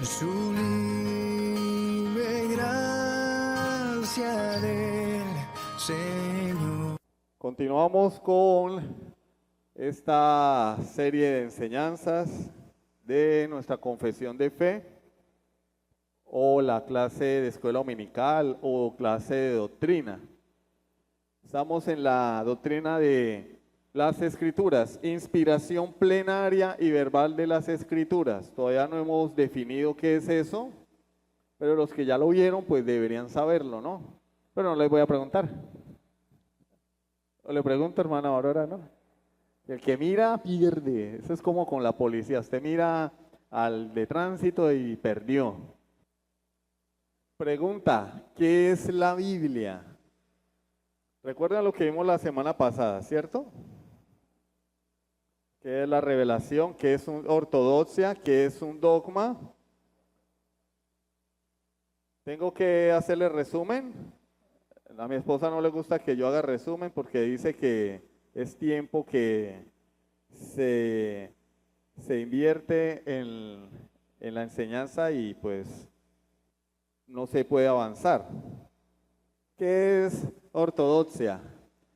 sublime gracia del Señor. Continuamos con esta serie de enseñanzas de nuestra confesión de fe, o la clase de escuela dominical o clase de doctrina. Estamos en la doctrina de las escrituras, inspiración plenaria y verbal de las escrituras. Todavía no hemos definido qué es eso, pero los que ya lo vieron pues deberían saberlo, ¿no? Pero no les voy a preguntar. O le pregunto, hermana Aurora, ¿no? El que mira pierde. Eso es como con la policía. Usted mira al de tránsito y perdió. Pregunta, ¿qué es la Biblia? Recuerdan lo que vimos la semana pasada, ¿cierto? ¿Qué es la revelación? ¿Qué es una ortodoxia? ¿Qué es un dogma? ¿Tengo que hacerle resumen? A mi esposa no le gusta que yo haga resumen porque dice que es tiempo que se invierte en la enseñanza y pues no se puede avanzar. ¿Qué es ortodoxia?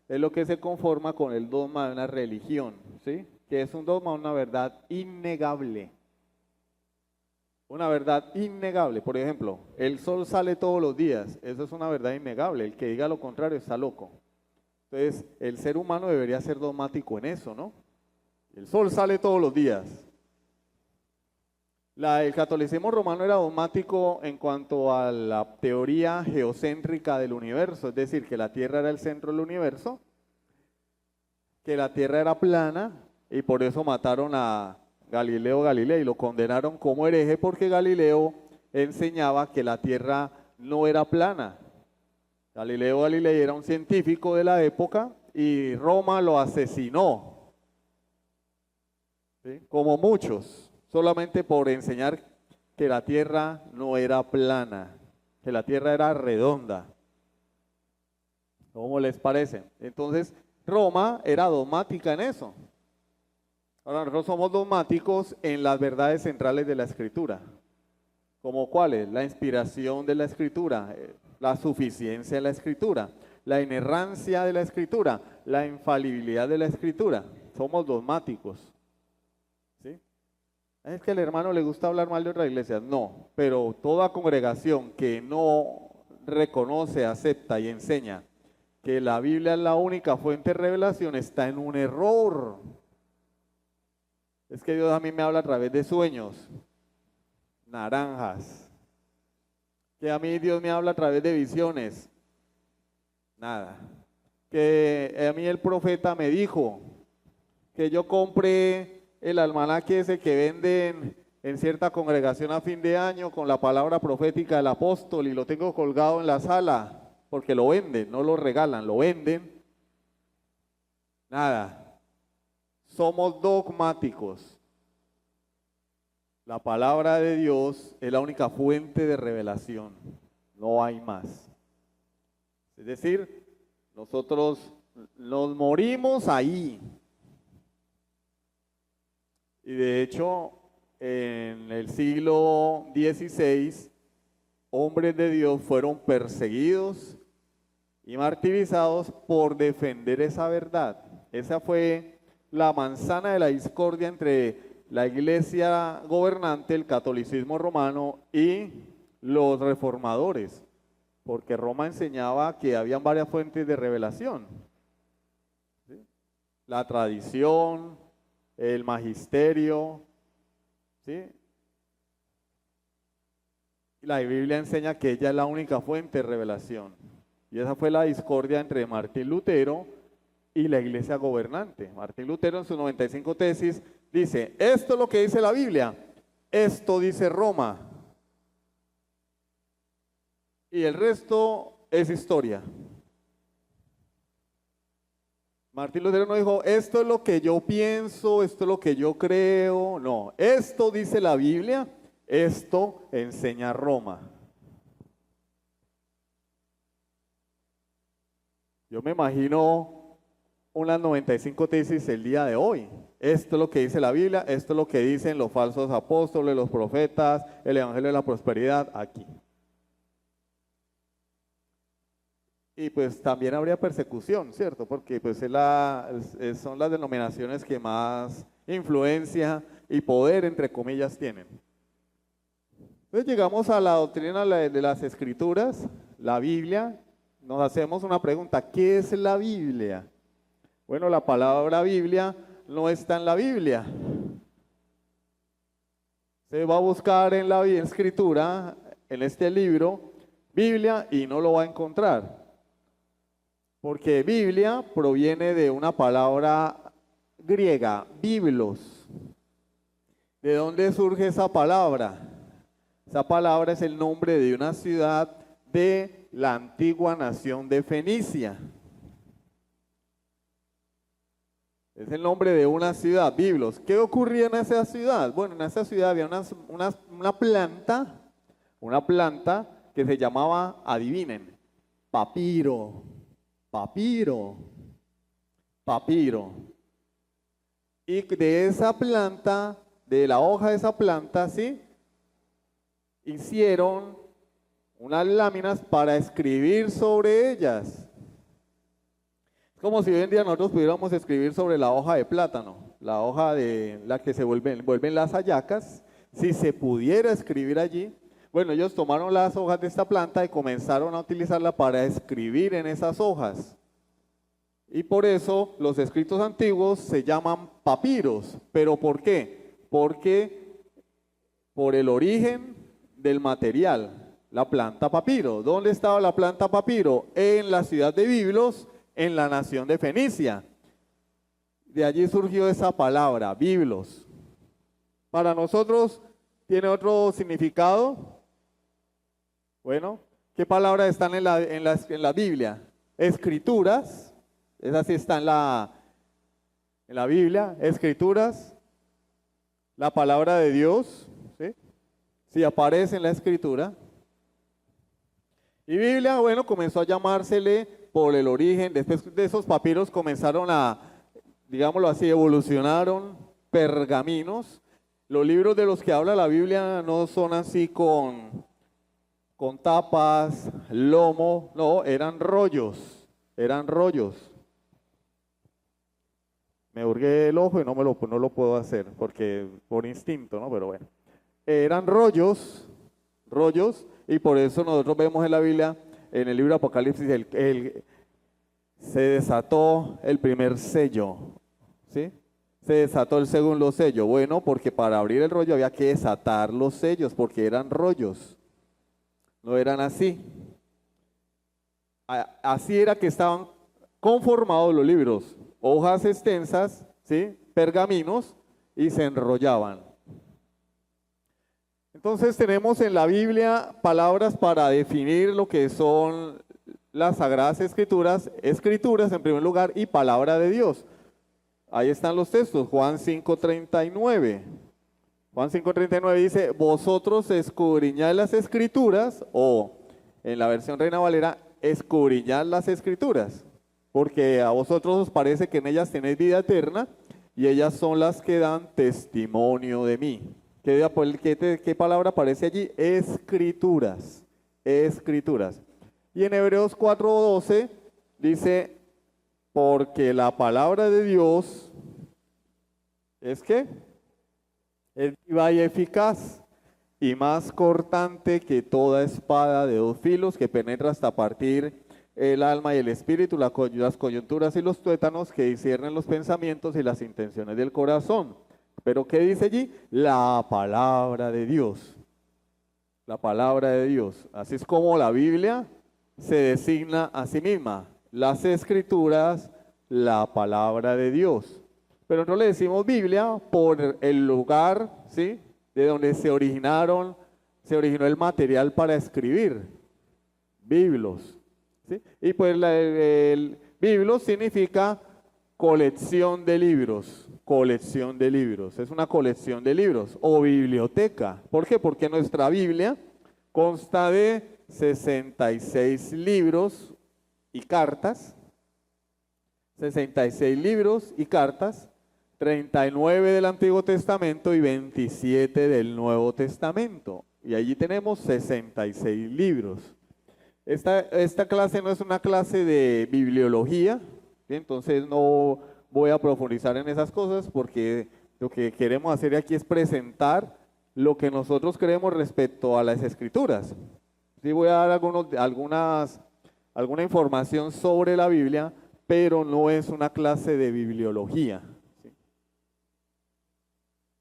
Es lo que se conforma con el dogma de una religión, ¿sí? Que es un dogma, una verdad innegable. Una verdad innegable. Por ejemplo, el sol sale todos los días. Eso es una verdad innegable. El que diga lo contrario está loco. Entonces, el ser humano debería ser dogmático en eso, ¿no? El sol sale todos los días. El catolicismo romano era dogmático en cuanto a la teoría geocéntrica del universo, es decir, que la Tierra era el centro del universo, que la Tierra era plana y por eso mataron a Galileo Galilei, lo condenaron como hereje porque Galileo enseñaba que la Tierra no era plana. Galileo Galilei era un científico de la época y Roma lo asesinó, ¿sí? Como muchos, solamente por enseñar que la Tierra no era plana, que la Tierra era redonda. ¿Cómo les parece? Entonces, Roma era dogmática en eso. Ahora nosotros somos dogmáticos en las verdades centrales de la Escritura. ¿Como cuáles? La inspiración de la Escritura, la suficiencia de la Escritura, la inerrancia de la Escritura, la infalibilidad de la Escritura. Somos dogmáticos. ¿Sí? ¿Es que al hermano le gusta hablar mal de otras iglesias? No, pero toda congregación que no reconoce, acepta y enseña que la Biblia es la única fuente de revelación está en un error. Es que Dios a mí me habla a través de sueños, naranjas. Que a mí Dios me habla a través de visiones, nada. Que a mí el profeta me dijo que yo compré el almanaque ese que venden en cierta congregación a fin de año con la palabra profética del apóstol y lo tengo colgado en la sala porque lo venden, no lo regalan, lo venden. Nada. Somos dogmáticos. La palabra de Dios es la única fuente de revelación, no hay más. Es decir, nosotros nos morimos ahí. Y de hecho, en el siglo XVI, hombres de Dios fueron perseguidos y martirizados por defender esa verdad. Esa fue la manzana de la discordia entre la iglesia gobernante, el catolicismo romano y los reformadores, porque Roma enseñaba que habían varias fuentes de revelación, ¿sí? La tradición, el magisterio, ¿sí? Y la Biblia enseña que ella es la única fuente de revelación. Y esa fue la discordia entre Martín Lutero y la iglesia gobernante. Martín Lutero en sus 95 tesis dice, esto es lo que dice la Biblia, esto dice Roma. Y el resto es historia. Martín Lutero no dijo, esto es lo que yo pienso, esto es lo que yo creo. No, esto dice la Biblia, esto enseña Roma. Yo me imagino unas 95 tesis el día de hoy. Esto es lo que dice la Biblia, esto es lo que dicen los falsos apóstoles, los profetas, el Evangelio de la Prosperidad, aquí. Y pues también habría persecución, ¿cierto? Porque pues son las denominaciones que más influencia y poder, entre comillas, tienen. Entonces llegamos a la doctrina de las Escrituras, la Biblia. Nos hacemos una pregunta, ¿qué es la Biblia? Bueno, la palabra Biblia no está en la Biblia. Se va a buscar en la Escritura, en este libro, Biblia, y no lo va a encontrar. Porque Biblia proviene de una palabra griega, biblos. ¿De dónde surge esa palabra? Esa palabra es el nombre de una ciudad de la antigua nación de Fenicia. Es el nombre de una ciudad, Biblos. ¿Qué ocurría en esa ciudad? Bueno, en esa ciudad había una planta que se llamaba, adivinen, papiro. Papiro. Y de esa planta, de la hoja de esa planta, ¿sí? Hicieron unas láminas para escribir sobre ellas. Es como si hoy en día nosotros pudiéramos escribir sobre la hoja de plátano, la hoja de la que se vuelven las hallacas. Si se pudiera escribir allí, bueno, ellos tomaron las hojas de esta planta y comenzaron a utilizarla para escribir en esas hojas. Y por eso los escritos antiguos se llaman papiros. ¿Pero por qué? Porque por el origen del material, la planta papiro. ¿Dónde estaba la planta papiro? En la ciudad de Biblos, en la nación de Fenicia. De allí surgió esa palabra, Biblos. Para nosotros tiene otro significado. Bueno, ¿qué palabras están en la Biblia? Escrituras, esa sí está en la Biblia, escrituras, la palabra de Dios, ¿sí? Sí aparece en la escritura. Y Biblia, bueno, comenzó a llamársele por el origen, después de esos papiros comenzaron a, digámoslo así, evolucionaron pergaminos. Los libros de los que habla la Biblia no son así con tapas, lomo, no, eran rollos. Me hurgué el ojo y no lo puedo hacer, porque por instinto, ¿no? Pero bueno. Eran rollos, y por eso nosotros vemos en la Biblia, en el libro de Apocalipsis, se desató el primer sello, ¿sí? Se desató el segundo sello. Bueno, porque para abrir el rollo había que desatar los sellos, porque eran rollos. No eran así. Así era que estaban conformados los libros. Hojas extensas, ¿sí? Pergaminos, y se enrollaban. Entonces tenemos en la Biblia palabras para definir lo que son las Sagradas Escrituras, escrituras en primer lugar y palabra de Dios. Ahí están los textos, Juan 5:39. Juan 5:39 dice, vosotros escudriñad las Escrituras, o en la versión Reina Valera, escudriñad las Escrituras, porque a vosotros os parece que en ellas tenéis vida eterna, y ellas son las que dan testimonio de mí. ¿Qué palabra aparece allí? Escrituras. Y en Hebreos 4:12 dice, porque la palabra de Dios es ¿qué? Es viva y eficaz, y más cortante que toda espada de dos filos, que penetra hasta partir el alma y el espíritu, las coyunturas y los tuétanos, que disciernen los pensamientos y las intenciones del corazón. ¿Pero qué dice allí? La palabra de Dios. La palabra de Dios. Así es como la Biblia se designa a sí misma. Las Escrituras, la palabra de Dios. Pero no le decimos Biblia por el lugar, ¿sí?, de donde se originó el material para escribir. Biblos. ¿Sí? Y pues el Biblos significa colección de libros. Es una colección de libros o biblioteca. ¿Por qué? Porque nuestra Biblia consta de 66 libros y cartas. 66 libros y cartas, 39 del Antiguo Testamento y 27 del Nuevo Testamento. Y allí tenemos 66 libros. Esta clase no es una clase de bibliología, ¿sí? Entonces no voy a profundizar en esas cosas porque lo que queremos hacer aquí es presentar lo que nosotros creemos respecto a las Escrituras. Sí, voy a dar alguna información sobre la Biblia, pero no es una clase de bibliología. ¿Sí?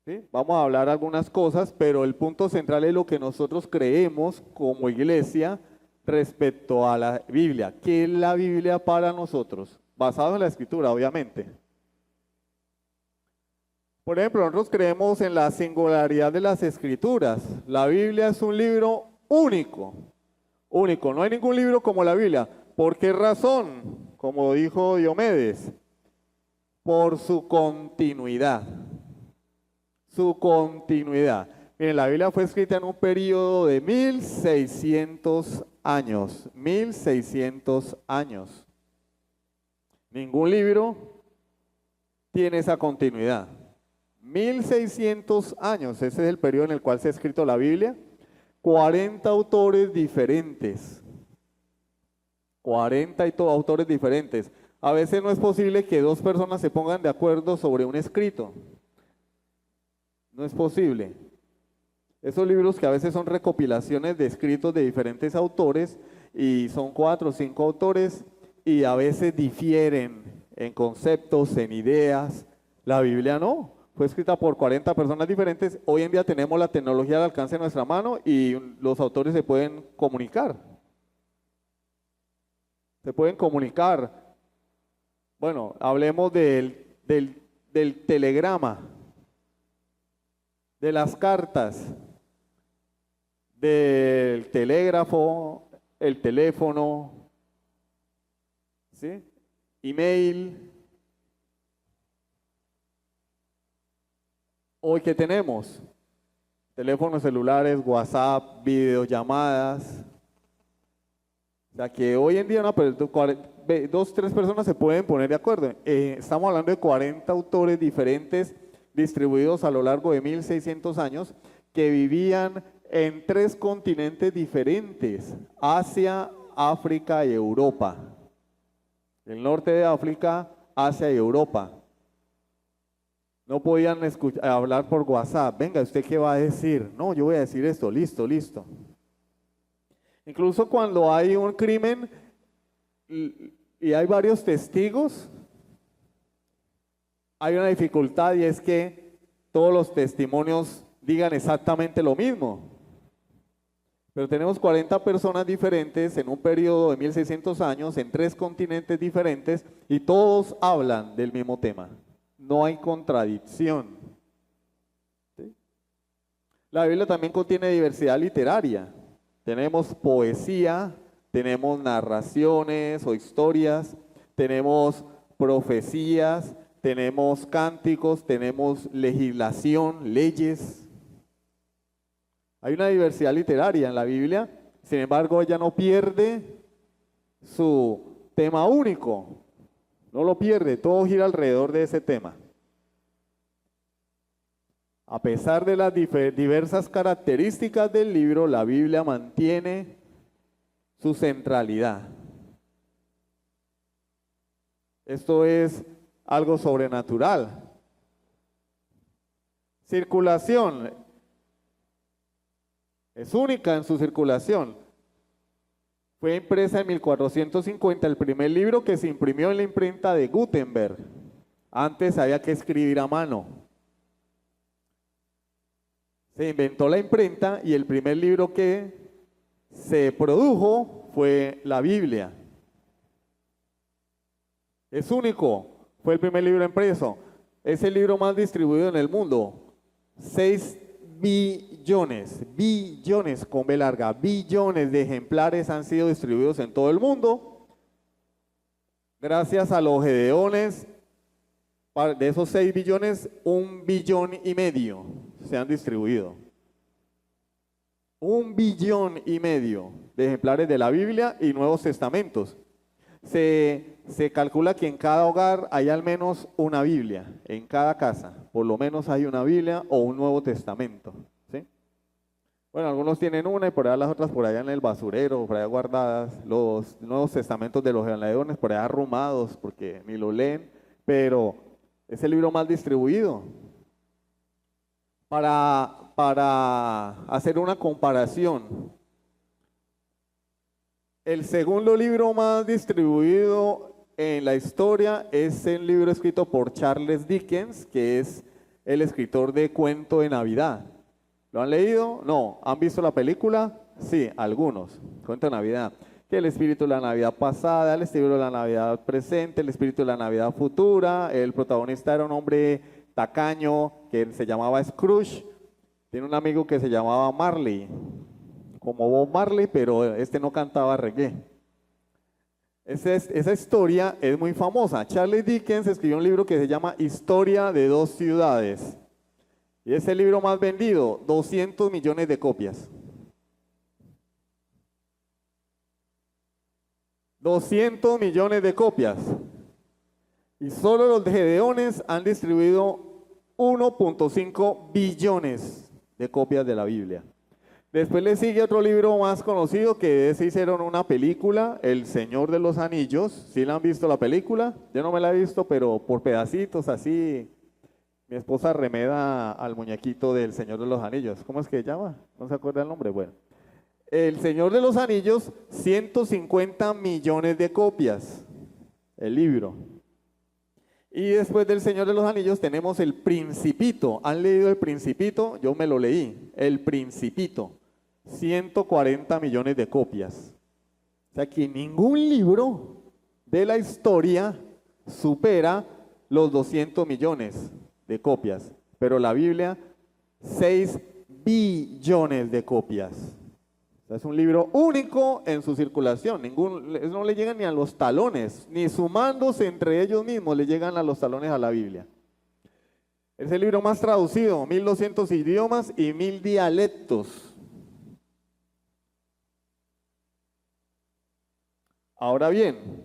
¿Sí? Vamos a hablar algunas cosas, pero el punto central es lo que nosotros creemos como iglesia respecto a la Biblia. ¿Qué es la Biblia para nosotros? Basado en la Escritura, obviamente. Por ejemplo, nosotros creemos en la singularidad de las Escrituras. La Biblia es un libro único. Único, no hay ningún libro como la Biblia. ¿Por qué razón? Como dijo Diomedes, por su continuidad. Su continuidad. Miren, la Biblia fue escrita en un periodo de 1600 años. 1600 años. Ningún libro tiene esa continuidad. 1600 años, ese es el periodo en el cual se ha escrito la Biblia. 40 autores diferentes. 40 autores diferentes. A veces no es posible que dos personas se pongan de acuerdo sobre un escrito. No es posible. Esos libros que a veces son recopilaciones de escritos de diferentes autores y son 4 o 5 autores y a veces difieren en conceptos, en ideas. La Biblia no. Fue escrita por 40 personas diferentes. Hoy en día tenemos la tecnología al alcance de nuestra mano y los autores se pueden comunicar. Se pueden comunicar. Bueno, hablemos del telegrama, de las cartas, del telégrafo, el teléfono, ¿sí? Email. Hoy, ¿qué tenemos? Teléfonos celulares, WhatsApp, videollamadas. O sea que hoy en día 2, 3 personas se pueden poner de acuerdo. Estamos hablando de 40 autores diferentes distribuidos a lo largo de 1600 años que vivían en 3 continentes diferentes: Asia, África y Europa. El norte de África, Asia y Europa. No podían hablar por WhatsApp. Venga, ¿usted qué va a decir? No, yo voy a decir esto. Listo, listo. Incluso cuando hay un crimen y hay varios testigos, hay una dificultad y es que todos los testimonios digan exactamente lo mismo. Pero tenemos 40 personas diferentes en un periodo de 1600 años, en 3 continentes diferentes, y todos hablan del mismo tema. No hay contradicción. ¿Sí? La Biblia también contiene diversidad literaria. Tenemos poesía, tenemos narraciones o historias, tenemos profecías, tenemos cánticos, tenemos legislación, leyes. Hay una diversidad literaria en la Biblia, sin embargo ella no pierde su tema único. No lo pierde, todo gira alrededor de ese tema. A pesar de las diversas características del libro, la Biblia mantiene su centralidad. Esto es algo sobrenatural. Circulación. Es única en su circulación. Fue impresa en 1450, el primer libro que se imprimió en la imprenta de Gutenberg. Antes había que escribir a mano. Se inventó la imprenta y el primer libro que se produjo fue la Biblia. Es único, fue el primer libro impreso. Es el libro más distribuido en el mundo. 6 billones con B larga, billones de ejemplares han sido distribuidos en todo el mundo. Gracias a los gedeones, de esos 6 billones, 1,5 billones se han distribuido. 1,5 billones de ejemplares de la Biblia y Nuevos Testamentos. Se calcula que en cada hogar hay al menos una Biblia, en cada casa, por lo menos hay una Biblia o un Nuevo Testamento, ¿sí? Bueno, algunos tienen una y por allá las otras por allá en el basurero, por allá guardadas, los Nuevos Testamentos de los leones por allá arrumados porque ni lo leen, pero es el libro más distribuido. Para hacer una comparación, el segundo libro más distribuido en la historia es el libro escrito por Charles Dickens, que es el escritor de Cuento de Navidad. ¿Lo han leído? No. ¿Han visto la película? Sí, algunos. Cuento de Navidad. Que el espíritu de la Navidad pasada, el espíritu de la Navidad presente, el espíritu de la Navidad futura. El protagonista era un hombre tacaño que se llamaba Scrooge. Tiene un amigo que se llamaba Marley, como Bob Marley, pero este no cantaba reggae. Esa historia es muy famosa. Charles Dickens escribió un libro que se llama Historia de dos ciudades. Y es el libro más vendido, 200 millones de copias. 200 millones de copias. Y solo los gedeones han distribuido 1.5 billones de copias de la Biblia. Después le sigue otro libro más conocido que se hicieron una película, El Señor de los Anillos. ¿Sí la han visto la película? Yo no me la he visto, pero por pedacitos así. Mi esposa remeda al muñequito del Señor de los Anillos. ¿Cómo es que se llama? ¿No se acuerda el nombre? Bueno. El Señor de los Anillos, 150 millones de copias. El libro. Y después del Señor de los Anillos tenemos El Principito. ¿Han leído El Principito? Yo me lo leí. El Principito. 140 millones de copias. O sea que ningún libro de la historia supera los 200 millones de copias. Pero la Biblia, 6 billones de copias. O sea, es un libro único en su circulación. No le llegan ni a los talones, ni sumándose entre ellos mismos le llegan a los talones a la Biblia. Es el libro más traducido, 1200 idiomas y 1000 dialectos. Ahora bien,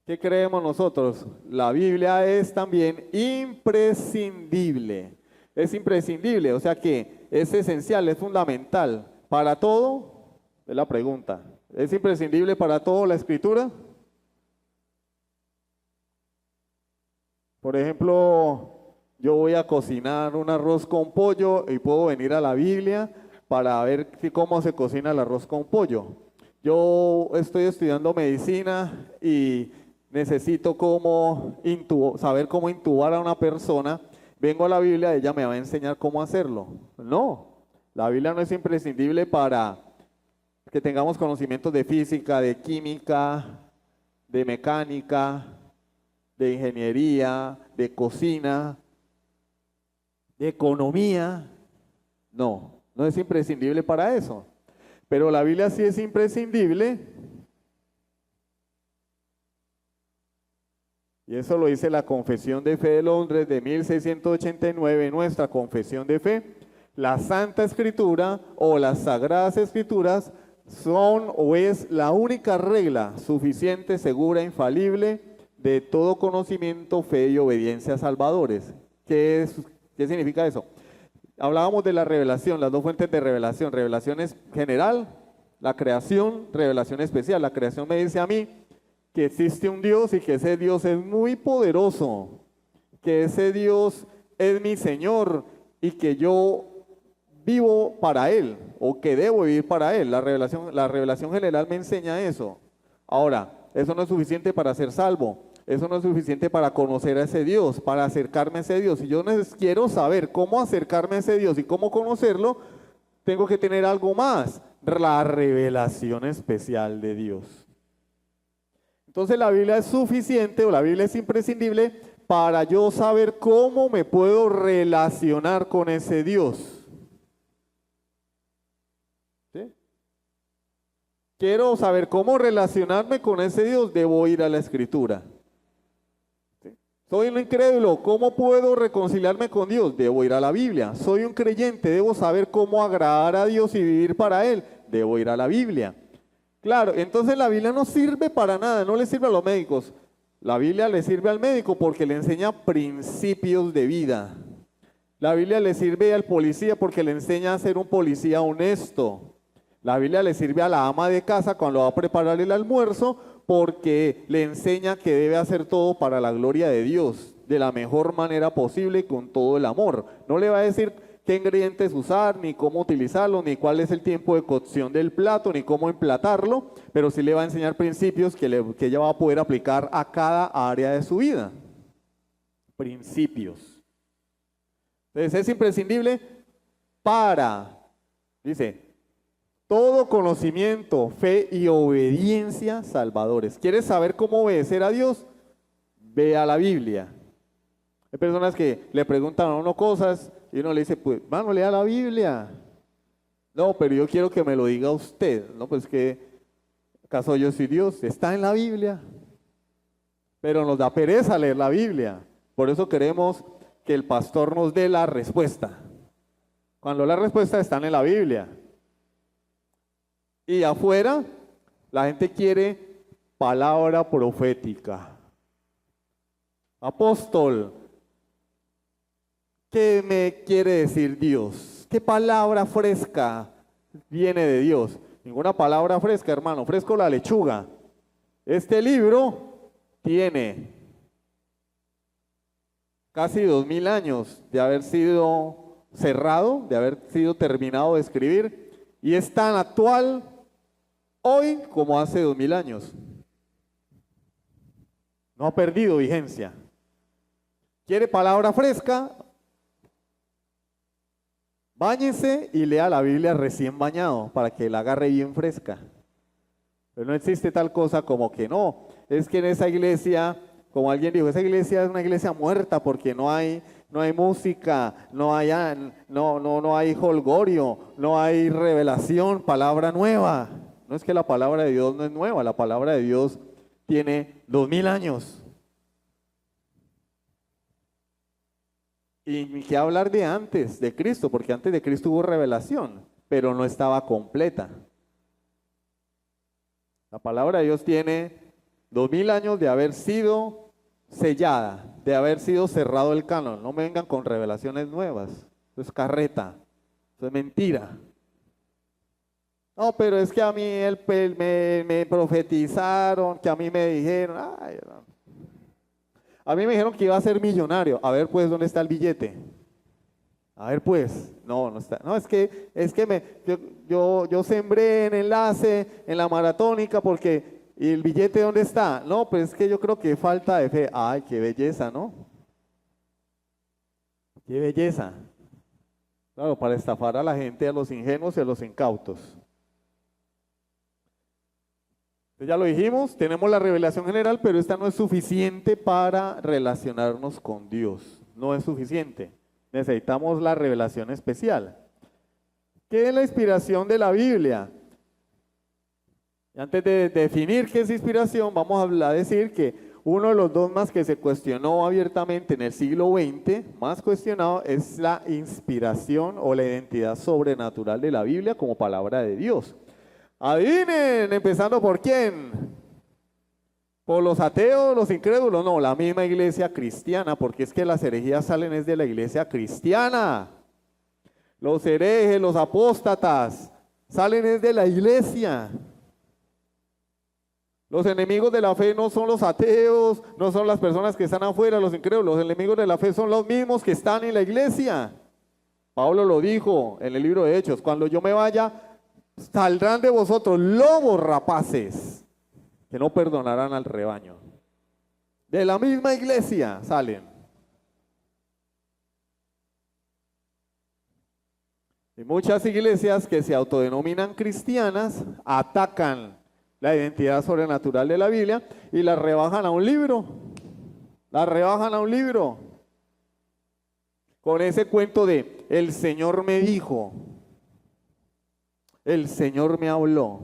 ¿qué creemos nosotros? La Biblia es también imprescindible. Es imprescindible, o sea que es esencial, es fundamental. ¿Para todo? Es la pregunta. ¿Es imprescindible para todo la Escritura? Por ejemplo, yo voy a cocinar un arroz con pollo y puedo venir a la Biblia para ver cómo se cocina el arroz con pollo. Yo estoy estudiando medicina y necesito saber cómo intubar a una persona. Vengo a la Biblia, ella me va a enseñar cómo hacerlo. No, la Biblia no es imprescindible para que tengamos conocimientos de física, de química, de mecánica, de ingeniería, de cocina, de economía. No, no es imprescindible para eso. Pero la Biblia sí es imprescindible. Y eso lo dice la Confesión de Fe de Londres de 1689, nuestra Confesión de Fe. La Santa Escritura o las Sagradas Escrituras son o es la única regla suficiente, segura, infalible de todo conocimiento, fe y obediencia a salvadores. ¿Qué significa eso? Hablábamos de la revelación, las dos fuentes de revelación. Revelación es general, la creación, revelación especial. La creación me dice a mí que existe un Dios y que ese Dios es muy poderoso, que ese Dios es mi Señor y que yo vivo para Él o que debo vivir para Él. La revelación general me enseña eso. Ahora, eso no es suficiente para ser salvo. Eso no es suficiente para conocer a ese Dios, para acercarme a ese Dios. Si yo quiero saber cómo acercarme a ese Dios y cómo conocerlo, tengo que tener algo más, la revelación especial de Dios. Entonces la Biblia es suficiente o la Biblia es imprescindible para yo saber cómo me puedo relacionar con ese Dios. ¿Sí? Quiero saber cómo relacionarme con ese Dios, debo ir a la Escritura. Soy un incrédulo, ¿cómo puedo reconciliarme con Dios? Debo ir a la Biblia. Soy un creyente, debo saber cómo agradar a Dios y vivir para Él. Debo ir a la Biblia. Claro, entonces la Biblia no sirve para nada, no le sirve a los médicos. La Biblia le sirve al médico porque le enseña principios de vida. La Biblia le sirve al policía porque le enseña a ser un policía honesto. La Biblia le sirve a la ama de casa cuando va a preparar el almuerzo porque le enseña que debe hacer todo para la gloria de Dios, de la mejor manera posible y con todo el amor. No le va a decir qué ingredientes usar, ni cómo utilizarlo, ni cuál es el tiempo de cocción del plato, ni cómo emplatarlo, pero sí le va a enseñar principios que ella va a poder aplicar a cada área de su vida. Principios. Entonces es imprescindible dice, todo conocimiento, fe y obediencia salvadores. ¿Quieres saber cómo obedecer a Dios? Ve a la Biblia. Hay personas que le preguntan a uno cosas y uno le dice, pues, mano, lea la Biblia. No, pero yo quiero que me lo diga usted. No, pues que, ¿acaso yo soy Dios? Está en la Biblia. Pero nos da pereza leer la Biblia. Por eso queremos que el pastor nos dé la respuesta. Cuando las respuestas están en la Biblia. Y afuera, la gente quiere palabra profética. Apóstol, ¿qué me quiere decir Dios? ¿Qué palabra fresca viene de Dios? Ninguna palabra fresca, hermano. Fresco la lechuga. Este libro tiene casi 2000 años de haber sido cerrado, de haber sido terminado de escribir, y es tan actual hoy como hace 2000 años. No ha perdido vigencia. ¿Quiere palabra fresca? Báñese y lea la Biblia recién bañado para que la agarre bien fresca. Pero no existe tal cosa como que no. Es que en esa iglesia, como alguien dijo, esa iglesia es una iglesia muerta porque no hay música, no hay jolgorio, no hay revelación, palabra nueva. No es que la palabra de Dios no es nueva, la palabra de Dios tiene 2000 años. Y qué hablar de antes de Cristo, porque antes de Cristo hubo revelación, pero no estaba completa. La palabra de Dios tiene 2000 años de haber sido sellada, de haber sido cerrado el canon. No me vengan con revelaciones nuevas. Eso es carreta, eso es mentira. No, pero es que a mí me profetizaron, que a mí me dijeron, ay, a mí me dijeron que iba a ser millonario. A ver, pues, ¿dónde está el billete? A ver, pues, no está. No, es que yo sembré en enlace, en la maratónica, porque, ¿y el billete dónde está? No, pues es que yo creo que falta de fe. Ay, qué belleza, ¿no? Qué belleza. Claro, para estafar a la gente, a los ingenuos y a los incautos. Ya lo dijimos, tenemos la revelación general, pero esta no es suficiente para relacionarnos con Dios. No es suficiente. Necesitamos la revelación especial. ¿Qué es la inspiración de la Biblia? Antes de definir qué es inspiración, vamos a decir que uno de los dogmas que se cuestionó abiertamente en el siglo XX, más cuestionado, es la inspiración o la identidad sobrenatural de la Biblia como palabra de Dios. Adivinen, empezando por quién. ¿Por los ateos, los incrédulos? No, la misma iglesia cristiana, porque es que las herejías salen es de la iglesia cristiana. Los herejes, los apóstatas, salen es de la iglesia. Los enemigos de la fe no son los ateos, no son las personas que están afuera, los incrédulos. Los enemigos de la fe son los mismos que están en la iglesia. Pablo lo dijo en el libro de Hechos, cuando yo me vaya, saldrán de vosotros lobos rapaces que no perdonarán al rebaño. De la misma iglesia salen. Y muchas iglesias que se autodenominan cristianas atacan la identidad sobrenatural de la Biblia y la rebajan a un libro. La rebajan a un libro. Con ese cuento de el Señor me dijo. El Señor me habló.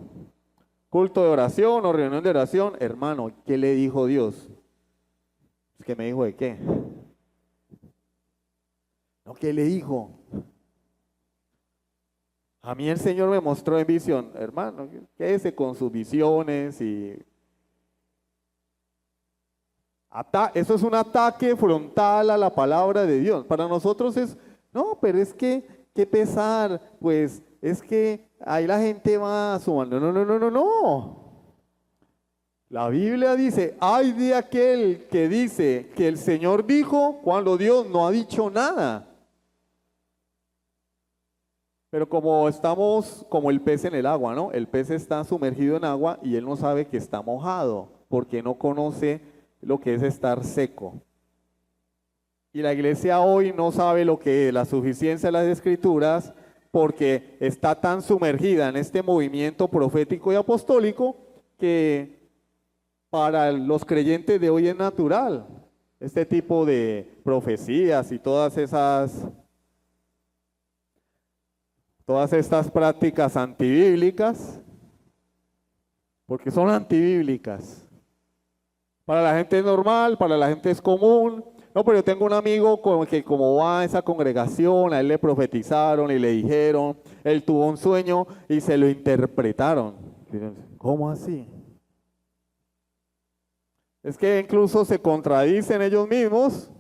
Culto de oración o reunión de oración. Hermano, ¿qué le dijo Dios? ¿Es que me dijo de qué? No, ¿qué le dijo? A mí el Señor me mostró en visión, hermano, quédese con sus visiones y eso es un ataque frontal a la palabra de Dios. Para nosotros es, no, pero es que, qué pesar, pues es que ahí la gente va sumando. No, no, no, no, no. La Biblia dice, ay de aquel que dice que el Señor dijo cuando Dios no ha dicho nada. Pero como estamos como el pez en el agua, ¿no? El pez está sumergido en agua y él no sabe que está mojado porque no conoce lo que es estar seco. Y la iglesia hoy no sabe lo que es la suficiencia de las Escrituras porque está tan sumergida en este movimiento profético y apostólico que para los creyentes de hoy es natural este tipo de profecías y todas estas prácticas antibíblicas, porque son antibíblicas. Para la gente es normal, para la gente es común. No, pero yo tengo un amigo que como va a esa congregación, a él le profetizaron y le dijeron, él tuvo un sueño y se lo interpretaron. ¿Cómo así? Es que incluso se contradicen ellos mismos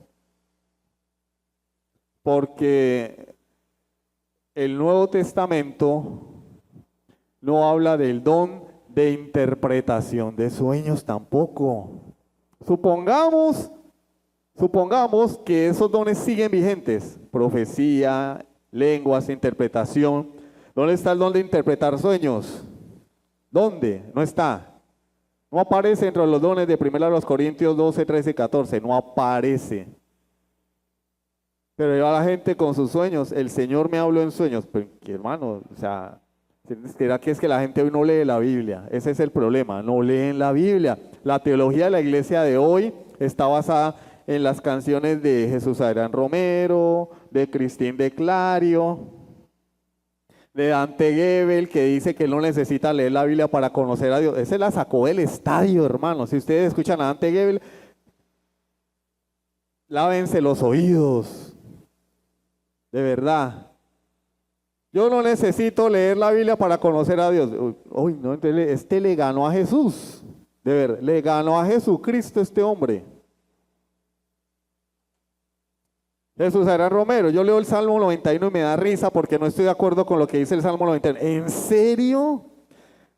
porque el Nuevo Testamento no habla del don de interpretación de sueños tampoco. Supongamos que esos dones siguen vigentes, profecía, lenguas, interpretación. ¿Dónde está el don de interpretar sueños? ¿Dónde? No está. No aparece entre los dones de 1 Corintios 12, 13 y 14, no aparece. Pero va la gente con sus sueños, el Señor me habló en sueños. Pero, hermano, o sea, ¿será que es que la gente hoy no lee la Biblia? Ese es el problema, no leen la Biblia. La teología de la iglesia de hoy está basada en las canciones de Jesús Adrián Romero, de Cristín de Clario, de Dante Gebel, que dice que él no necesita leer la Biblia para conocer a Dios. Ese la sacó del estadio, hermano. Si ustedes escuchan a Dante Gebel, lávense los oídos. De verdad. Yo no necesito leer la Biblia para conocer a Dios. Uy, no, entonces le ganó a Jesús. De verdad, le ganó a Jesucristo este hombre. Jesús Adrián Romero, yo leo el Salmo 91 y me da risa porque no estoy de acuerdo con lo que dice el Salmo 91. ¿En serio?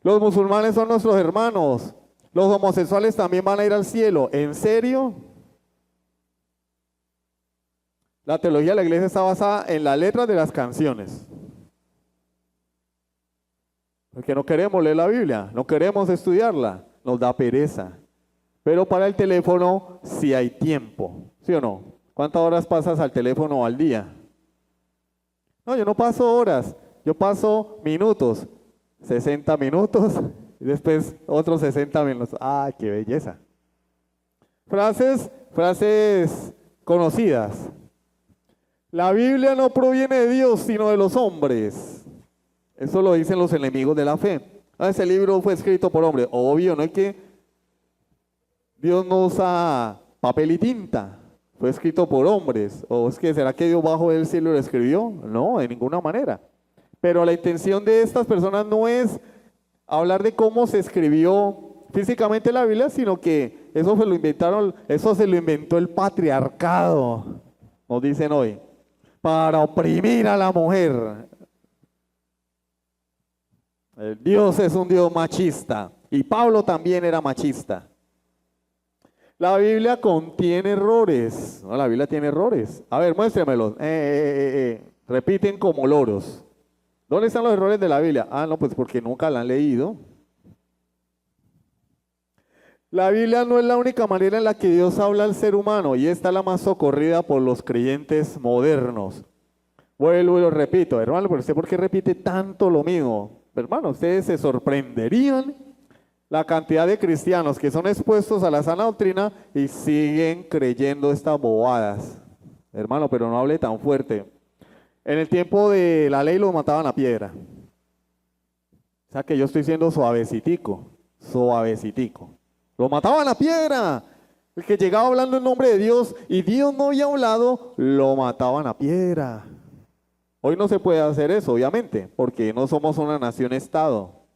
Los musulmanes son nuestros hermanos. Los homosexuales también van a ir al cielo. ¿En serio? La teología de la iglesia está basada en la letra de las canciones. Porque no queremos leer la Biblia, no queremos estudiarla, nos da pereza. Pero para el teléfono sí hay tiempo, ¿sí o no? ¿Cuántas horas pasas al teléfono al día? No, yo no paso horas, yo paso minutos, 60 minutos y después otros 60 minutos. ¡Ah, qué belleza! Frases conocidas. La Biblia no proviene de Dios, sino de los hombres. Eso lo dicen los enemigos de la fe. Ese libro fue escrito por hombres. Obvio, no es que Dios no usa papel y tinta. Fue escrito por hombres. ¿O es que será que Dios bajo del cielo lo escribió? No, de ninguna manera. Pero la intención de estas personas no es hablar de cómo se escribió físicamente la Biblia, sino que eso se lo inventó el patriarcado, nos dicen hoy, para oprimir a la mujer. Dios es un Dios machista y Pablo también era machista. La Biblia contiene errores. No, la Biblia tiene errores. A ver, muéstremelos. Repiten como loros. ¿Dónde están los errores de la Biblia? Ah, no, pues porque nunca la han leído. La Biblia no es la única manera en la que Dios habla al ser humano y esta es la más socorrida por los creyentes modernos. Vuelvo y lo repito, hermano, pero ¿usted por qué repite tanto lo mismo? Hermano, ustedes se sorprenderían la cantidad de cristianos que son expuestos a la sana doctrina y siguen creyendo estas bobadas. Hermano, pero no hable tan fuerte. En el tiempo de la ley los mataban a piedra. O sea que yo estoy siendo suavecitico. Lo mataban a piedra. El que llegaba hablando en nombre de Dios y Dios no había hablado, lo mataban a piedra. Hoy no se puede hacer eso, obviamente, porque no somos una nación-estado.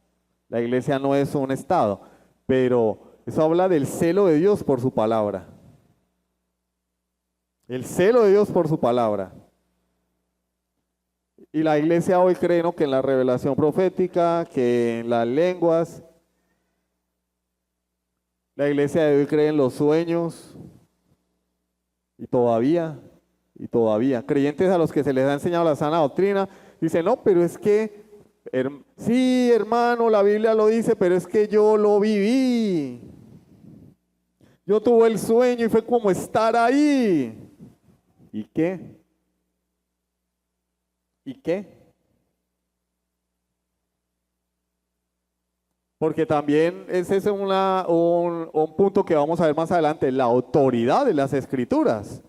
La iglesia no es un estado, pero eso habla del celo de Dios por su palabra. El celo de Dios por su palabra. Y la iglesia hoy cree, ¿no?, que en la revelación profética, que en las lenguas. La iglesia de hoy cree en los sueños. Y todavía. Creyentes a los que se les ha enseñado la sana doctrina, dicen, no, pero es que, sí, hermano, la Biblia lo dice, pero es que yo lo viví. Yo tuve el sueño y fue como estar ahí. ¿Y qué? ¿Y qué? Porque también ese es un punto que vamos a ver más adelante, la autoridad de las Escrituras.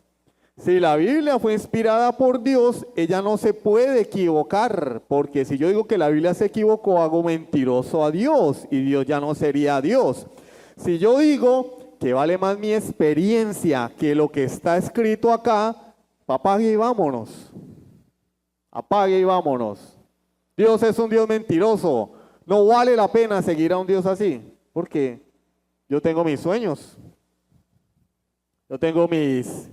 Si la Biblia fue inspirada por Dios, ella no se puede equivocar, porque si yo digo que la Biblia se equivocó, hago mentiroso a Dios y Dios ya no sería Dios. Si yo digo que vale más mi experiencia que lo que está escrito acá, apague y vámonos. Apague y vámonos. Dios es un Dios mentiroso. No vale la pena seguir a un Dios así, porque yo tengo mis sueños. Yo tengo mis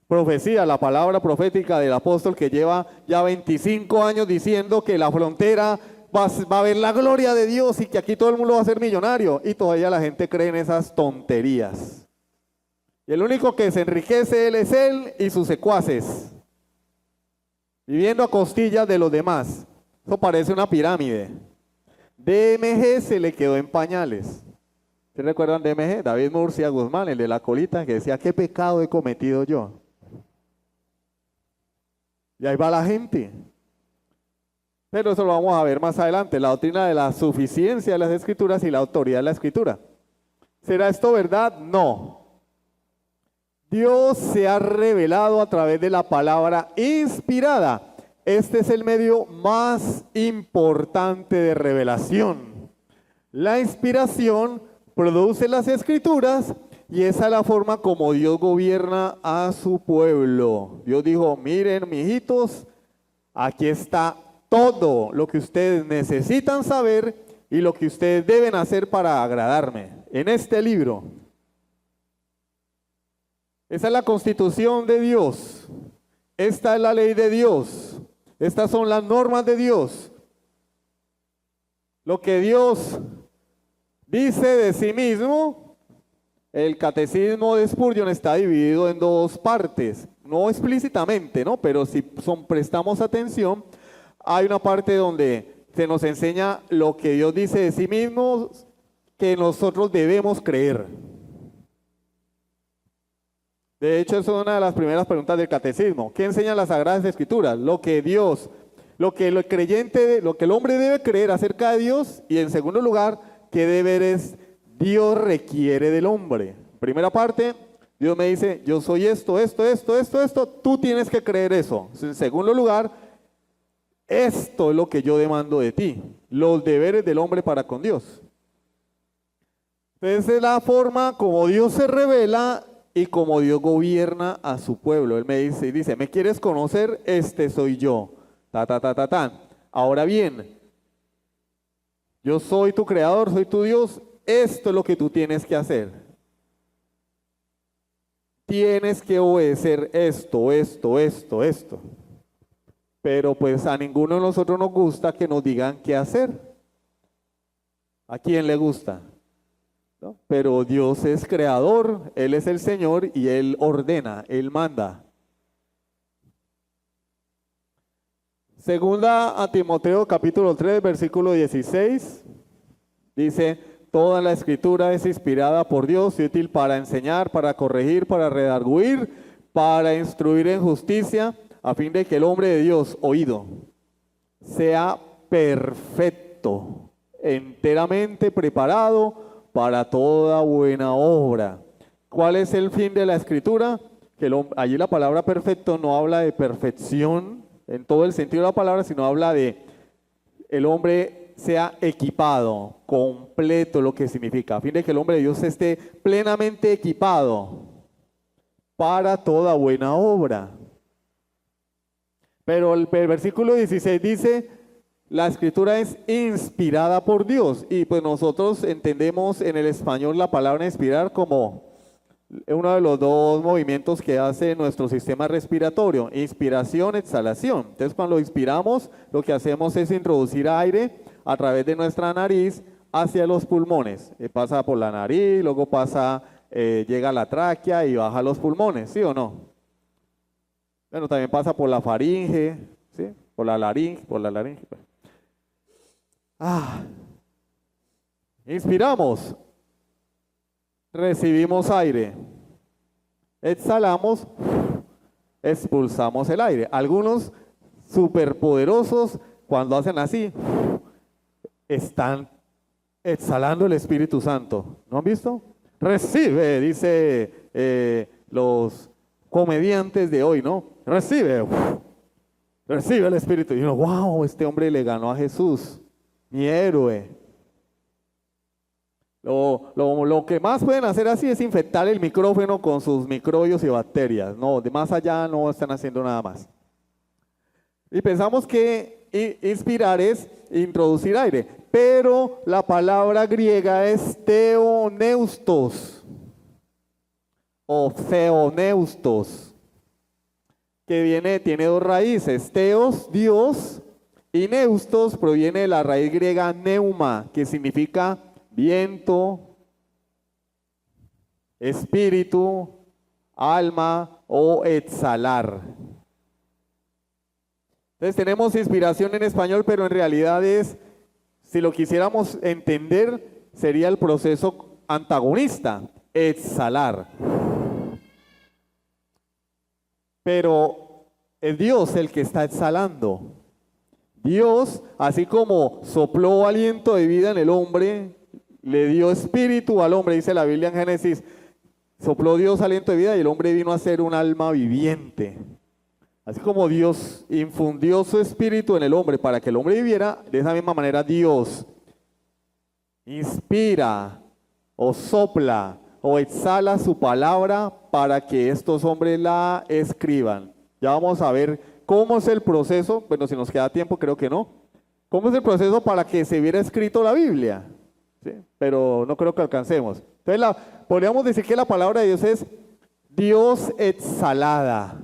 profecías, la palabra profética del apóstol que lleva ya 25 años diciendo que la frontera va a ver la gloria de Dios y que aquí todo el mundo va a ser millonario. Y todavía la gente cree en esas tonterías. Y el único que se enriquece es él y sus secuaces, viviendo a costillas de los demás. Eso parece una pirámide. DMG se le quedó en pañales. ¿Se recuerdan DMG? David Murcia Guzmán, el de la colita, que decía, ¿qué pecado he cometido yo? Y ahí va la gente. Pero eso lo vamos a ver más adelante, la doctrina de la suficiencia de las Escrituras y la autoridad de la Escritura. ¿Será esto verdad? No. Dios se ha revelado a través de la palabra inspirada. Este es el medio más importante de revelación. La inspiración produce las Escrituras y esa es la forma como Dios gobierna a su pueblo. Dios dijo, miren, mijitos, aquí está todo lo que ustedes necesitan saber y lo que ustedes deben hacer para agradarme en este libro. Esa es la constitución de Dios. Esta es la ley de Dios. Estas son las normas de Dios. Lo que Dios dice de sí mismo, el catecismo de Spurgeon está dividido en dos partes, no explícitamente, ¿no? Pero si prestamos atención, hay una parte donde se nos enseña lo que Dios dice de sí mismo que nosotros debemos creer. De hecho, eso es una de las primeras preguntas del catecismo. ¿Qué enseñan las Sagradas Escrituras? Lo que Dios, lo que el creyente, lo que el hombre debe creer acerca de Dios, y en segundo lugar, ¿qué deberes Dios requiere del hombre? Primera parte, Dios me dice, yo soy esto, tú tienes que creer eso. En segundo lugar, esto es lo que yo demando de ti, los deberes del hombre para con Dios. Entonces es la forma como Dios se revela y como Dios gobierna a su pueblo. Él me dice, ¿me quieres conocer? Este soy yo. Ahora bien, yo soy tu creador, soy tu Dios. Esto es lo que tú tienes que hacer. Tienes que obedecer esto. Pero pues a ninguno de nosotros nos gusta que nos digan qué hacer. ¿A quién le gusta? ¿No? Pero Dios es creador, Él es el Señor y Él ordena, Él manda. Segunda a Timoteo capítulo 3 versículo 16 dice, toda la Escritura es inspirada por Dios y útil para enseñar, para corregir, para redarguir, para instruir en justicia, a fin de que el hombre de Dios, oído, sea perfecto, enteramente preparado para toda buena obra. ¿Cuál es el fin de la Escritura? Que allí la palabra perfecto no habla de perfección en todo el sentido de la palabra, sino habla de el hombre sea equipado, completo, lo que significa, a fin de que el hombre de Dios esté plenamente equipado para toda buena obra. Pero el versículo 16 dice, la escritura es inspirada por Dios. Y pues nosotros entendemos en el español la palabra inspirar como uno de los dos movimientos que hace nuestro sistema respiratorio, inspiración, exhalación. Entonces cuando inspiramos, lo que hacemos es introducir aire a través de nuestra nariz hacia los pulmones. Pasa por la nariz, luego pasa, llega a la tráquea y baja a los pulmones, ¿sí o no? Bueno, también pasa por la faringe, ¿sí? Por la laringe. Inspiramos. Recibimos aire, exhalamos, expulsamos el aire. Algunos superpoderosos, cuando hacen así, están exhalando el Espíritu Santo. ¿No han visto? Recibe, dice los comediantes de hoy, ¿no? Recibe el Espíritu. Y uno, wow, este hombre le ganó a Jesús, mi héroe. Lo que más pueden hacer así es infectar el micrófono con sus microbios y bacterias. No, de más allá no están haciendo nada más. Y pensamos que inspirar es introducir aire, pero la palabra griega es theoneustos o theoneustos, que tiene dos raíces, theos, Dios, y neustos proviene de la raíz griega neuma, que significa viento, espíritu, alma o exhalar. Entonces tenemos inspiración en español, pero en realidad si lo quisiéramos entender, sería el proceso antagonista, exhalar. Pero es Dios el que está exhalando. Dios, así como sopló aliento de vida en el hombre, le dio espíritu al hombre, dice la Biblia en Génesis, sopló Dios aliento de vida y el hombre vino a ser un alma viviente. Así como Dios infundió su espíritu en el hombre para que el hombre viviera, de esa misma manera Dios inspira o sopla o exhala su palabra para que estos hombres la escriban. Ya vamos a ver cómo es el proceso, bueno, si nos queda tiempo, creo que no. ¿Cómo es el proceso para que se hubiera escrito la Biblia? ¿Sí? Pero no creo que alcancemos. Entonces, podríamos decir que la palabra de Dios es Dios exhalada.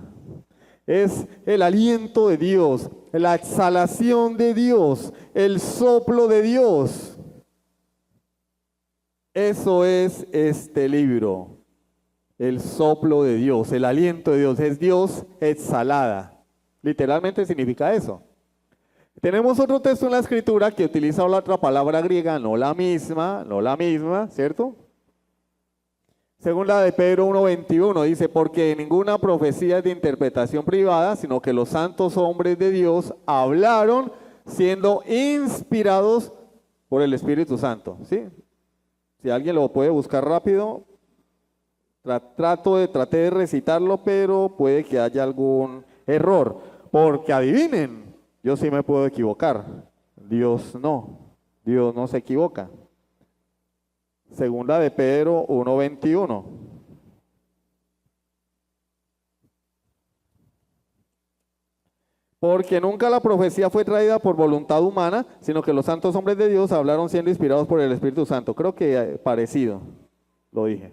Es el aliento de Dios, la exhalación de Dios, el soplo de Dios. Eso es este libro, el soplo de Dios, el aliento de Dios, es Dios exhalada. Literalmente significa eso. Tenemos otro texto en la Escritura que utiliza la otra palabra griega, no la misma, ¿cierto? Según la de Pedro 1:21 dice, porque ninguna profecía es de interpretación privada, sino que los santos hombres de Dios hablaron siendo inspirados por el Espíritu Santo, ¿sí? Si alguien lo puede buscar rápido, traté de recitarlo, pero puede que haya algún error, porque adivinen, yo sí me puedo equivocar, Dios no se equivoca. Segunda de Pedro 1:21. Porque nunca la profecía fue traída por voluntad humana, sino que los santos hombres de Dios hablaron siendo inspirados por el Espíritu Santo. Creo que parecido, lo dije.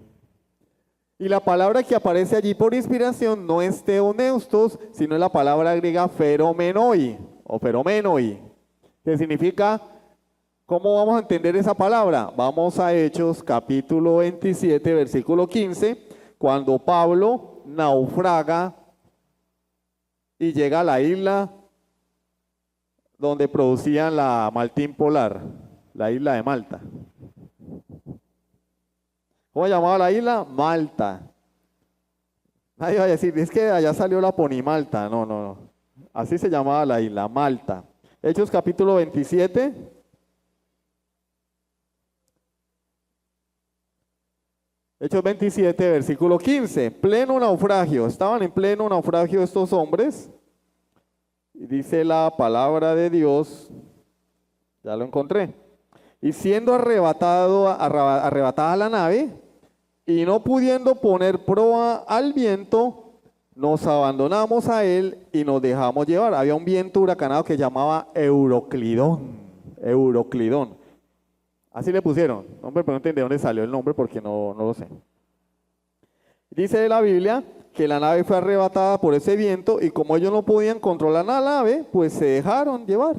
Y la palabra que aparece allí por inspiración no es theoneustos, sino es la palabra griega feromenoi, o feromenoi, que significa... ¿Cómo vamos a entender esa palabra? Vamos a Hechos capítulo 27, versículo 15, cuando Pablo naufraga y llega a la isla donde producían la Maltín polar, la isla de Malta. ¿Cómo se llamaba la isla? Malta. Nadie va a decir, es que allá salió la Ponimalta. No. Así se llamaba la isla, Malta. Hechos capítulo 27. Hechos 27, versículo 15, pleno naufragio, estaban en pleno naufragio estos hombres, y dice la palabra de Dios, ya lo encontré, y siendo arrebatada la nave, y no pudiendo poner proa al viento, nos abandonamos a él y nos dejamos llevar. Había un viento huracanado que llamaba Euroclidón. Euroclidón. Así le pusieron. No me pregunten de dónde salió el nombre porque no lo sé. Dice de la Biblia que la nave fue arrebatada por ese viento y como ellos no podían controlar la nave, pues se dejaron llevar.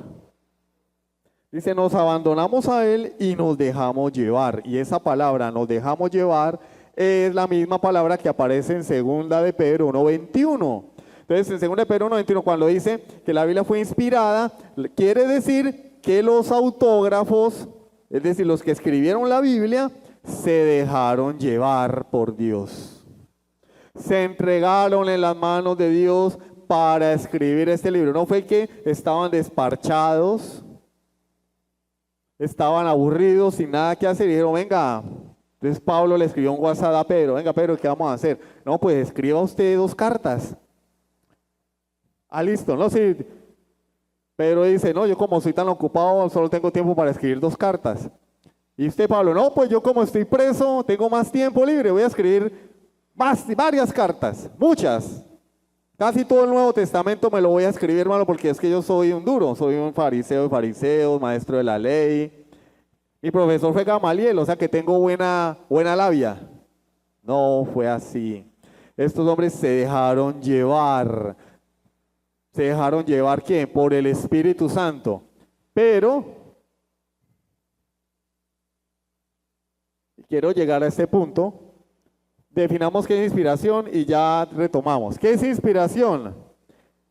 Dice, nos abandonamos a él y nos dejamos llevar. Y esa palabra, nos dejamos llevar, es la misma palabra que aparece en 2 de Pedro 1:21. Entonces, en 2 de Pedro 1:21, cuando dice que la Biblia fue inspirada, quiere decir que los autógrafos, es decir, los que escribieron la Biblia, se dejaron llevar por Dios. Se entregaron en las manos de Dios para escribir este libro. No fue que estaban desparchados, estaban aburridos, sin nada que hacer, y dijeron, venga. Entonces Pablo le escribió un WhatsApp a Pedro, venga Pedro, ¿qué vamos a hacer? No, pues escriba usted 2 cartas. Ah, listo, no, sí. Pedro dice, no, yo como soy tan ocupado, solo tengo tiempo para escribir 2 cartas. Y usted, Pablo, no, pues yo como estoy preso, tengo más tiempo libre, voy a escribir varias cartas, muchas. Casi todo el Nuevo Testamento me lo voy a escribir, hermano, porque es que yo soy un duro, soy un fariseo de fariseos, maestro de la ley. Mi profesor fue Gamaliel, o sea que tengo buena labia. No fue así. Estos hombres se dejaron llevar. ¿Se dejaron llevar quién? Por el Espíritu Santo. Pero quiero llegar a este punto. Definamos qué es inspiración y ya retomamos. ¿Qué es inspiración?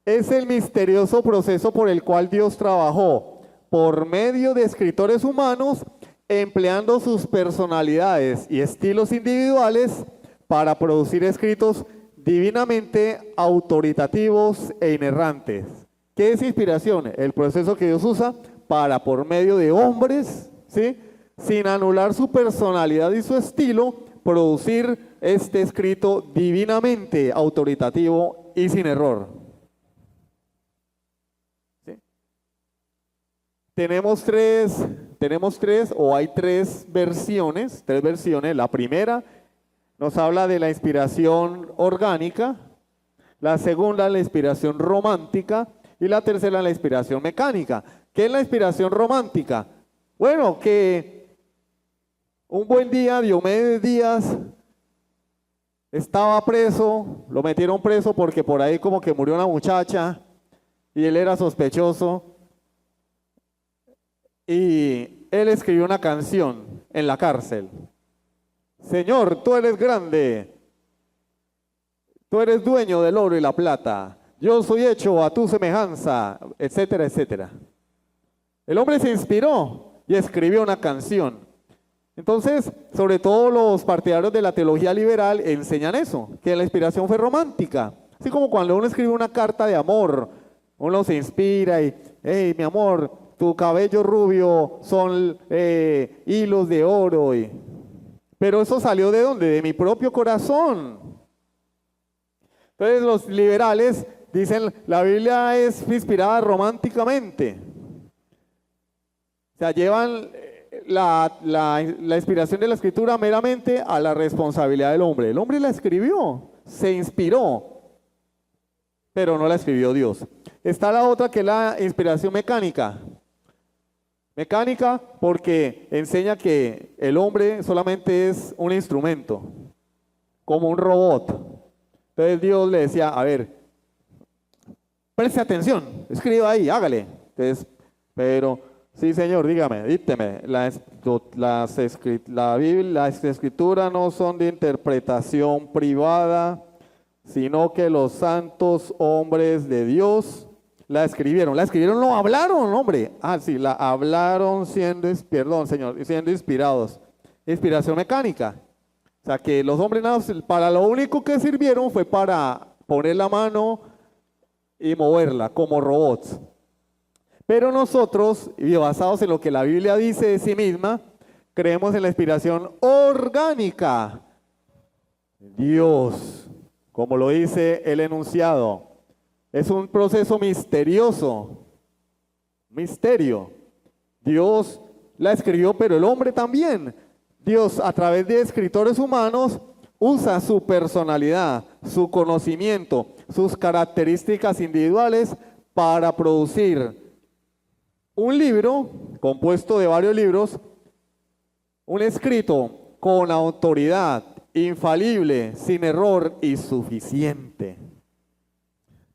Es el misterioso proceso por el cual Dios trabajó por medio de escritores humanos, empleando sus personalidades y estilos individuales para producir escritos divinamente autoritativos e inerrantes. ¿Qué es inspiración? El proceso que Dios usa para, por medio de hombres, ¿sí?, sin anular su personalidad y su estilo, producir este escrito divinamente autoritativo y sin error. ¿Sí? Tenemos tres o hay tres versiones. La primera nos habla de la inspiración orgánica, la segunda la inspiración romántica y la tercera la inspiración mecánica. ¿Qué es la inspiración romántica? Bueno, que un buen día Diomedes Díaz estaba preso, lo metieron preso porque por ahí como que murió una muchacha y él era sospechoso y él escribió una canción en la cárcel. Señor, tú eres grande, tú eres dueño del oro y la plata, yo soy hecho a tu semejanza, etcétera, etcétera. El hombre se inspiró y escribió una canción. Entonces, sobre todo los partidarios de la teología liberal enseñan eso, que la inspiración fue romántica. Así como cuando uno escribe una carta de amor, uno se inspira y, hey, mi amor, tu cabello rubio son hilos de oro. Pero eso salió ¿de dónde? De mi propio corazón. Entonces los liberales dicen, la Biblia es inspirada románticamente. O sea, llevan la inspiración de la escritura meramente a la responsabilidad del hombre. El hombre la escribió, se inspiró, pero no la escribió Dios. Está la otra que es la inspiración mecánica. Mecánica porque enseña que el hombre solamente es un instrumento, como un robot. Entonces Dios le decía, a ver, preste atención, escriba ahí, hágale. Entonces, pero, sí señor, dígame, dícteme, las escrituras no son de interpretación privada, sino que los santos hombres de Dios la escribieron, no hablaron, hombre. Ah, sí, la hablaron siendo inspirados. Inspiración mecánica. O sea, que los hombres para lo único que sirvieron fue para poner la mano y moverla como robots. Pero nosotros, y basados en lo que la Biblia dice de sí misma, creemos en la inspiración orgánica. Dios, como lo dice el enunciado, es un proceso misterioso. Misterio. Dios la escribió, pero el hombre también. Dios, a través de escritores humanos, usa su personalidad, su conocimiento, sus características individuales para producir un libro compuesto de varios libros, un escrito con autoridad, infalible, sin error y suficiente.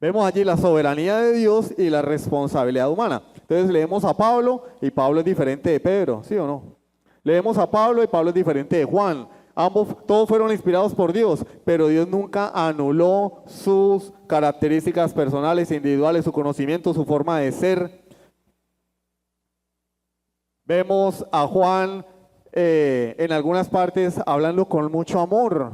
Vemos allí la soberanía de Dios y la responsabilidad humana. Entonces leemos a Pablo y Pablo es diferente de Pedro, ¿sí o no? Leemos a Pablo y Pablo es diferente de Juan. Todos fueron inspirados por Dios, pero Dios nunca anuló sus características personales, individuales, su conocimiento, su forma de ser. Vemos a Juan en algunas partes hablando con mucho amor,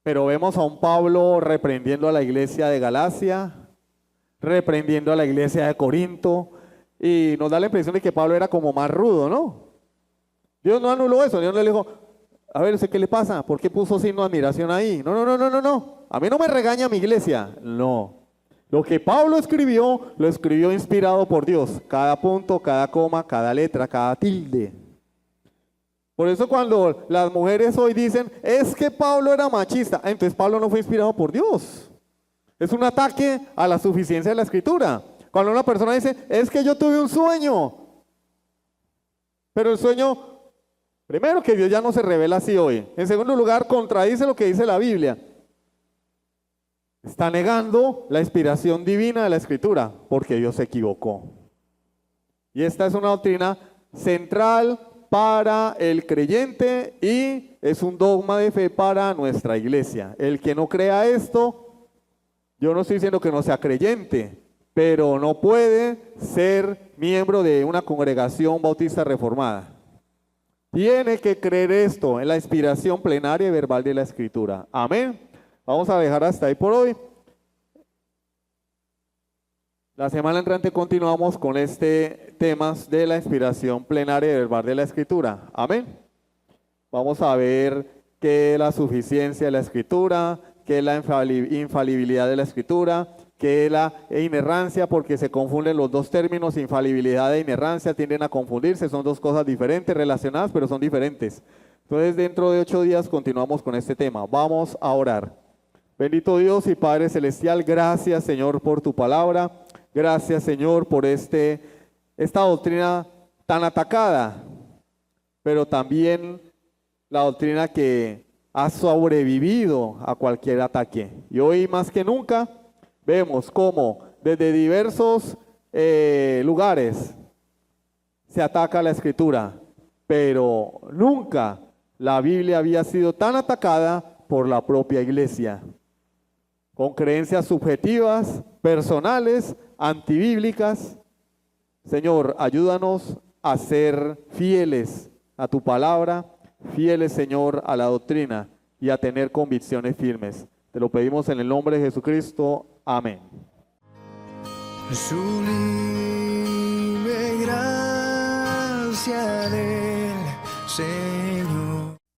pero vemos a un Pablo reprendiendo a la iglesia de Galacia, reprendiendo a la iglesia de Corinto, y nos da la impresión de que Pablo era como más rudo, ¿no? Dios no anuló eso. Dios no le dijo, a ver, ¿usted qué le pasa? ¿Por qué puso signo de admiración ahí? No. A mí no me regaña mi iglesia. No. Lo que Pablo escribió, lo escribió inspirado por Dios. Cada punto, cada coma, cada letra, cada tilde. Por eso cuando las mujeres hoy dicen, es que Pablo era machista, entonces Pablo no fue inspirado por Dios. Es un ataque a la suficiencia de la escritura. Cuando una persona dice, es que yo tuve un sueño, pero el sueño, primero que Dios ya no se revela así hoy. En segundo lugar, contradice lo que dice la Biblia. Está negando la inspiración divina de la escritura, porque Dios se equivocó. Y esta es una doctrina central para el creyente y es un dogma de fe para nuestra iglesia. El que no crea esto, yo no estoy diciendo que no sea creyente, pero no puede ser miembro de una congregación bautista reformada. Tiene que creer esto en la inspiración plenaria y verbal de la escritura. Amén. Vamos a dejar hasta ahí por hoy. La semana entrante continuamos con temas de la inspiración plenaria y verbal de la escritura. Amén. Vamos a ver qué es la suficiencia de la escritura, qué es la infalibilidad de la escritura, qué es la inerrancia, porque se confunden los dos términos, infalibilidad e inerrancia, tienden a confundirse, son dos cosas diferentes, relacionadas, pero son diferentes. Entonces, dentro de 8 días continuamos con este tema. Vamos a orar. Bendito Dios y Padre Celestial, gracias Señor por tu palabra, gracias Señor por esta doctrina tan atacada, pero también la doctrina que ha sobrevivido a cualquier ataque. Y hoy más que nunca vemos cómo desde diversos lugares se ataca la escritura, pero nunca la Biblia había sido tan atacada por la propia iglesia, con creencias subjetivas, personales, antibíblicas. Señor, ayúdanos a ser fieles a tu palabra, fieles, Señor, a la doctrina y a tener convicciones firmes. Te lo pedimos en el nombre de Jesucristo. Amén. Sublime gracia del Señor.